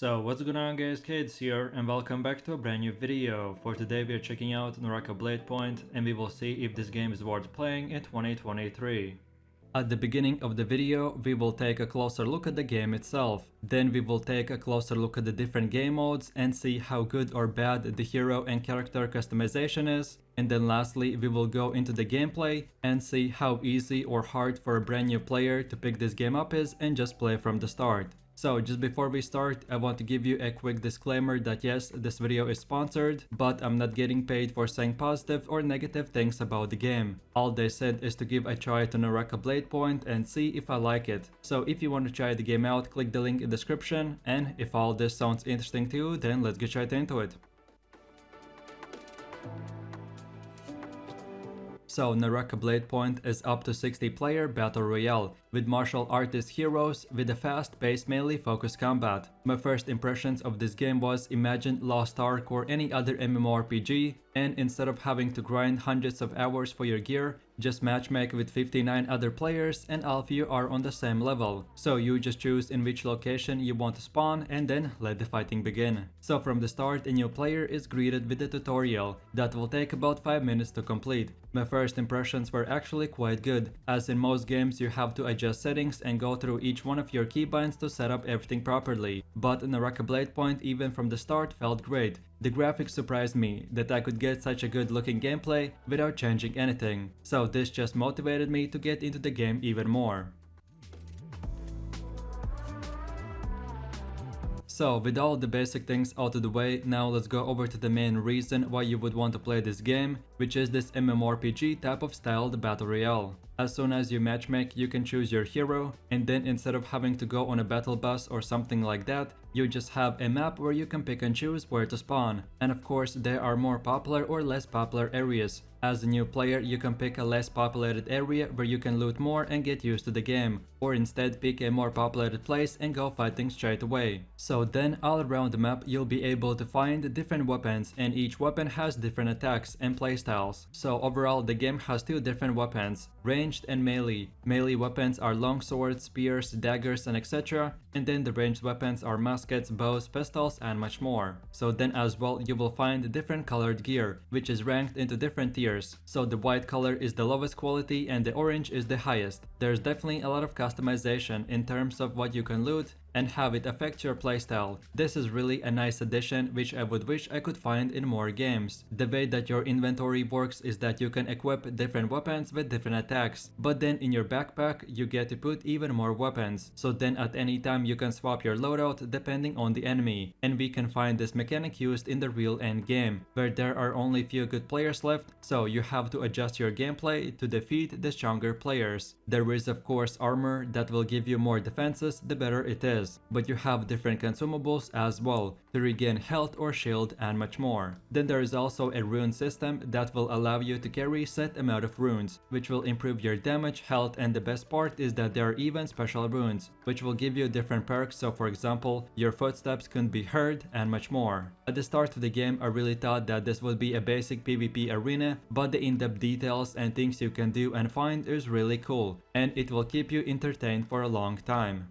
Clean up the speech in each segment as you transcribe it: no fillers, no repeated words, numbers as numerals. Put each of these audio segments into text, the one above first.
So what's going on guys, Kids here and welcome back to a brand new video. For today we are checking out Naraka Bladepoint and we will see if this game is worth playing in 2023. At the beginning of the video, we will take a closer look at the game itself. Then we will take a closer look at the different game modes and see how good or bad the hero and character customization is. And then lastly, we will go into the gameplay and see how easy or hard for a brand new player to pick this game up is and just play from the start. So just before we start, I want to give you a quick disclaimer that yes, this video is sponsored, but I'm not getting paid for saying positive or negative things about the game. All they said is to give a try to Naraka Bladepoint and see if I like it. So if you want to try the game out, click the link in the description, and if all this sounds interesting to you, then let's get right into it. So Naraka Bladepoint is up to 60 player battle royale with martial artist heroes with a fast-paced melee focused combat. My first impressions of this game was imagine Lost Ark or any other MMORPG, and instead of having to grind hundreds of hours for your gear, just matchmake with 59 other players and all of you are on the same level. So you just choose in which location you want to spawn and then let the fighting begin. So from the start, a new player is greeted with a tutorial that will take about 5 minutes to complete. My first impressions were actually quite good, as in most games you have to adjust settings and go through each one of your keybinds to set up everything properly. But Naraka Bladepoint even from the start felt great. The graphics surprised me that I could get such a good looking gameplay without changing anything, so this just motivated me to get into the game even more. So with all the basic things out of the way, now let's go over to the main reason why you would want to play this game, which is this MMORPG type of styled battle royale. As soon as you matchmake, you can choose your hero, and then instead of having to go on a battle bus or something like that, you just have a map where you can pick and choose where to spawn. And of course, there are more popular or less popular areas. As a new player, you can pick a less populated area where you can loot more and get used to the game, or instead pick a more populated place and go fighting straight away. So then all around the map you'll be able to find different weapons, and each weapon has different attacks and playstyles. So overall the game has two different weapons, ranged and melee. Melee weapons are long swords, spears, daggers and etc. And then the ranged weapons are muskets, bows, pistols and much more. So then as well you will find different colored gear, which is ranked into different tiers. So the white color is the lowest quality and the orange is the highest. There's definitely a lot of customization in terms of what you can loot and how it affects your playstyle. This is really a nice addition which I would wish I could find in more games. The way that your inventory works is that you can equip different weapons with different attacks, but then in your backpack you get to put even more weapons. So then at any time you can swap your loadout depending on the enemy, and we can find this mechanic used in the real end game, where there are only few good players left, so you have to adjust your gameplay to defeat the stronger players. There is of course armor that will give you more defenses the better it is, but you have different consumables as well to regain health or shield and much more. Then there is also a rune system that will allow you to carry set amount of runes, which will improve your damage, health, and the best part is that there are even special runes which will give you different perks, so for example your footsteps can be heard and much more. At the start of the game I really thought that this would be a basic PvP arena, but the in-depth details and things you can do and find is really cool, and it will keep you entertained for a long time.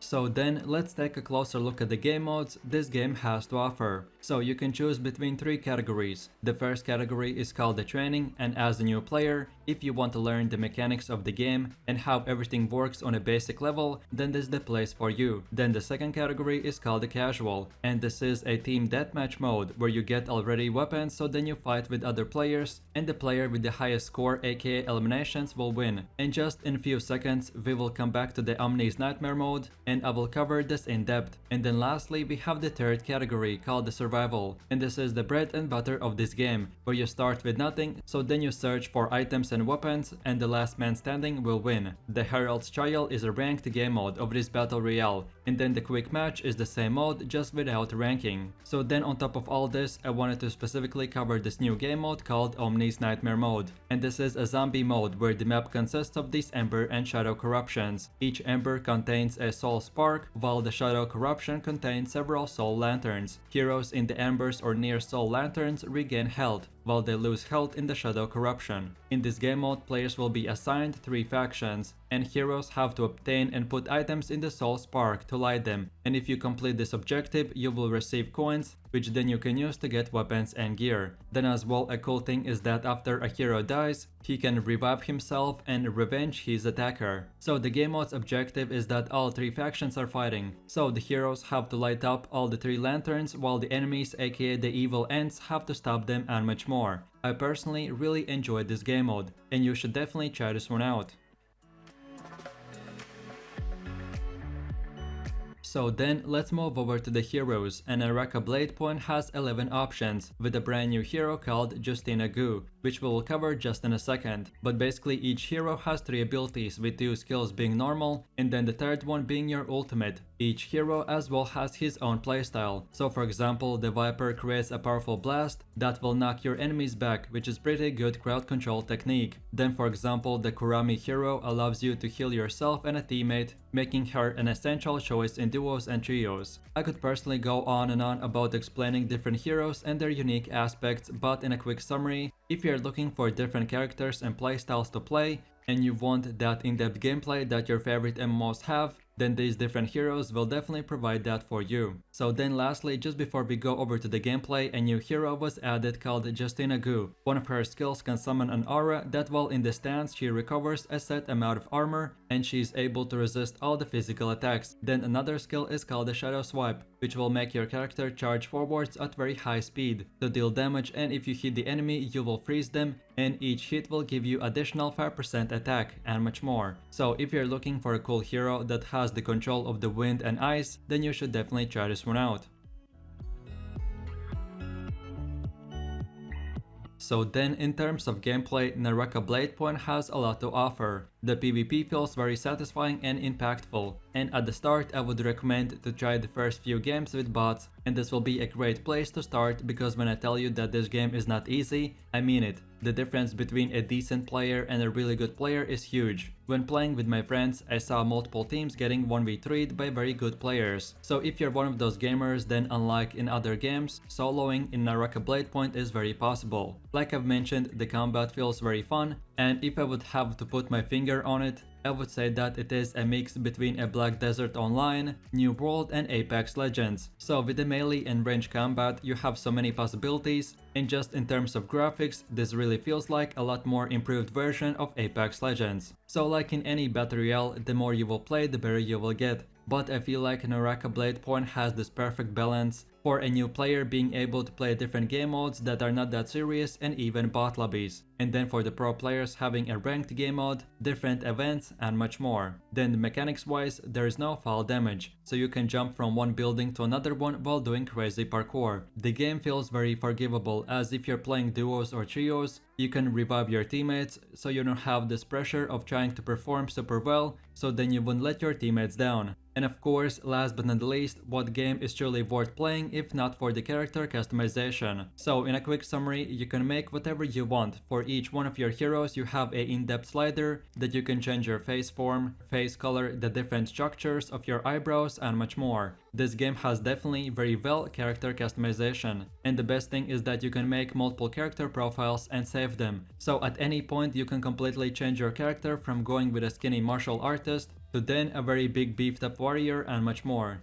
So then let's take a closer look at the game modes this game has to offer. So you can choose between 3 categories. The first category is called the training, and as a new player, if you want to learn the mechanics of the game and how everything works on a basic level, then this is the place for you. Then the second category is called the casual, and this is a team deathmatch mode where you get already weapons, so then you fight with other players and the player with the highest score aka eliminations will win. And just in a few seconds we will come back to the Omni's Nightmare mode and I will cover this in depth. And then lastly we have the third category called the survival, and this is the bread and butter of this game, where you start with nothing, so then you search for items and weapons and the last man standing will win. The Herald's Trial is a ranked game mode of this battle royale, and then the quick match is the same mode just without ranking. So then on top of all this I wanted to specifically cover this new game mode called Omni's Nightmare mode, and this is a zombie mode where the map consists of these Ember and Shadow corruptions. Each Ember contains a soul spark, while the Shadow corruption contains several soul lanterns. Heroes in the Embers or near soul lanterns regain health, while they lose health in the Shadow Corruption. In this game mode, players will be assigned 3 factions, and heroes have to obtain and put items in the Soul Spark to light them, and if you complete this objective, you will receive coins, which then you can use to get weapons and gear. Then as well, a cool thing is that after a hero dies, he can revive himself and revenge his attacker. So the game mode's objective is that all 3 factions are fighting, so the heroes have to light up all the 3 lanterns while the enemies, aka the evil ends, have to stop them and much more. I personally really enjoyed this game mode, and you should definitely try this one out. So then let's move over to the heroes, and Naraka Bladepoint has 11 options with a brand new hero called Justina, which we will cover just in a second. But basically each hero has 3 abilities, with 2 skills being normal and then the third one being your ultimate. Each hero as well has his own playstyle. So for example, the Viper creates a powerful blast that will knock your enemies back, which is pretty good crowd control technique. Then for example, the Kurami hero allows you to heal yourself and a teammate, making her an essential choice in duos and trios. I could personally go on and on about explaining different heroes and their unique aspects, but in a quick summary, if you're looking for different characters and playstyles to play, and you want that in-depth gameplay that your favorite MMOs have, then these different heroes will definitely provide that for you. So then lastly, just before we go over to the gameplay, a new hero was added called Justina. One of her skills can summon an aura that while in the stance she recovers a set amount of armor and she is able to resist all the physical attacks. Then another skill is called the Shadow Swipe, which will make your character charge forwards at very high speed to deal damage, and if you hit the enemy you will freeze them, and each hit will give you additional 5% attack and much more. So if you're looking for a cool hero that has the control of the wind and ice, then you should definitely try this one out. So then in terms of gameplay, Naraka Bladepoint has a lot to offer. The PvP feels very satisfying and impactful, and at the start I would recommend to try the first few games with bots, and this will be a great place to start because when I tell you that this game is not easy, I mean it. The difference between a decent player and a really good player is huge. When playing with my friends, I saw multiple teams getting 1v3'd by very good players. So if you're one of those gamers, then unlike in other games, soloing in Naraka Bladepoint is very possible. Like I've mentioned, the combat feels very fun, and if I would have to put my finger on it, I would say that it is a mix between a Black Desert Online, New World and Apex Legends. So with the melee and range combat you have so many possibilities, and just in terms of graphics this really feels like a lot more improved version of Apex Legends. So like in any battle royale, the more you will play the better you will get. But I feel like Naraka Bladepoint has this perfect balance for a new player being able to play different game modes that are not that serious and even bot lobbies. And then for the pro players having a ranked game mode, different events and much more. Then mechanics wise, there is no fall damage, so you can jump from one building to another one while doing crazy parkour. The game feels very forgivable, as if you're playing duos or trios, you can revive your teammates, so you don't have this pressure of trying to perform super well, so then you won't let your teammates down. And of course, last but not least, what game is truly worth playing if not for the character customization. So in a quick summary, you can make whatever you want. For each one of your heroes you have a in-depth slider that you can change your face form, face color, the different structures of your eyebrows and much more. This game has definitely very well character customization, and the best thing is that you can make multiple character profiles and save them. So at any point you can completely change your character from going with a skinny martial artist to then a very big beefed up warrior and much more.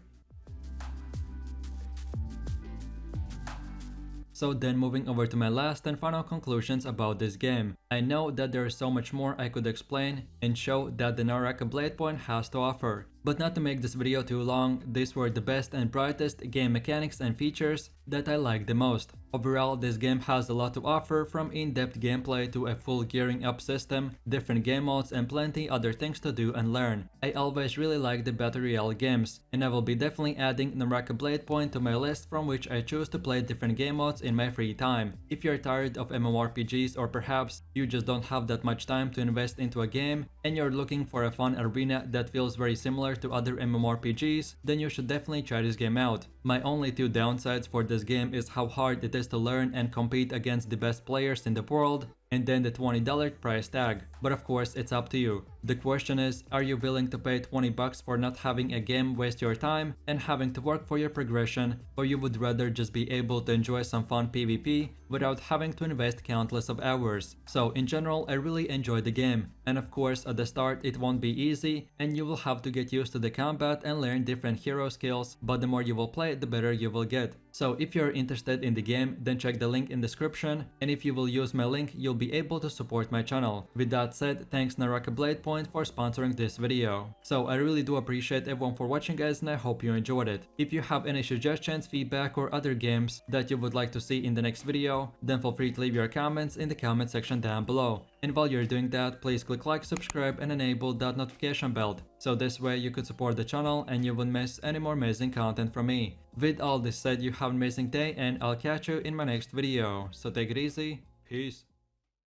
So then moving over to my last and final conclusions about this game. I know that there is so much more I could explain and show that the Naraka Bladepoint has to offer. But not to make this video too long, these were the best and brightest game mechanics and features that I like the most. Overall, this game has a lot to offer, from in-depth gameplay to a full gearing up system, different game modes and plenty other things to do and learn. I always really like the battle royale games, and I will be definitely adding Naraka Bladepoint to my list from which I choose to play different game modes in my free time. If you're tired of MMORPGs, or perhaps you just don't have that much time to invest into a game and you're looking for a fun arena that feels very similar to other MMORPGs, then you should definitely try this game out. My only two downsides for this game is how hard it is to learn and compete against the best players in the world, and then the $20 price tag. But of course it's up to you. The question is, are you willing to pay 20 bucks for not having a game waste your time and having to work for your progression, or you would rather just be able to enjoy some fun PvP without having to invest countless of hours? So in general, I really enjoyed the game, and of course at the start it won't be easy and you will have to get used to the combat and learn different hero skills, but the more you will play, the better you will get. So if you're interested in the game, then check the link in description, and if you will use my link, you'll be able to support my channel. With that said, thanks Naraka Bladepoint for sponsoring this video. So I really do appreciate everyone for watching, guys, and I hope you enjoyed it. If you have any suggestions, feedback, or other games that you would like to see in the next video, then feel free to leave your comments in the comment section down below. And while you're doing that, please click like, subscribe, and enable that notification bell, so this way you could support the channel and you wouldn't miss any more amazing content from me. With all this said, you have an amazing day and I'll catch you in my next video. So take it easy, peace.